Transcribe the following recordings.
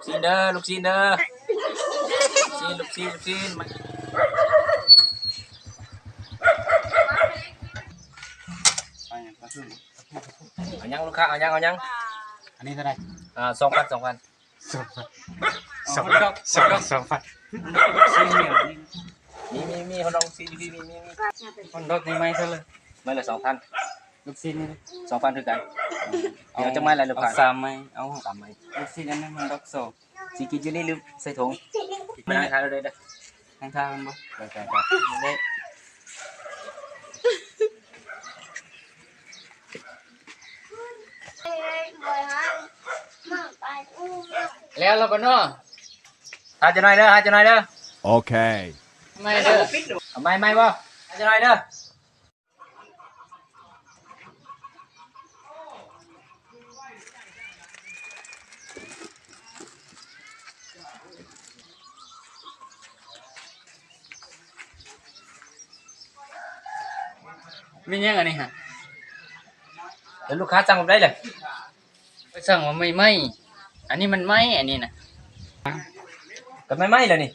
ซีนเด้อลูกซีนเด้อลูกซีนมาเอายังลูกค้าเอายังอันนี้เท่าไหร่2,000มีคนลองซีนมีคนรถนี่ไม่เท่าเลยไม่ละ2,000ลูกชิ้นนี่ 2,000คือกันเดี๋ยวจะไม่อะไรลูกค้า เอา3ไม้เอา 3ไม้ ลูกชิ้นอันนั้นมันดอกโซ่ สิกินอยู่นี่หรือใส่ถุงไม่ได้ขายเราเลยเด้อ ทางมันบ่ ไป ได้แล้วเราก็เนาะ หาจะหน่อยเด้อ Okay. ไม่เด้อ เอาไม่บ่หาจะหน่อยเด้อ มียังอันนี้ฮะ เดี๋ยวลูกค้าสั่งผมได้เลย ไปสั่งว่าไม่อันนี้มันไม่อันนี้นะ ก็ไม่เลยนี่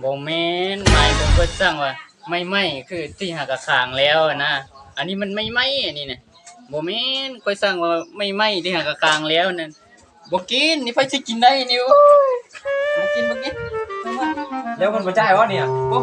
บ่แม่นไม่ผมก็สั่งว่าไม่คือที่หักกะขางแล้วนะอันนี้มันไม่อันนี้นะบ่แม่นก็สั่งว่าไม่ที่หักกะขางแล้วนั่นบ่กินนี่ไผสิกินได้นี่โอ้ยบ่กินแล้วมันบ่จ่ายวะเนี่ย บ่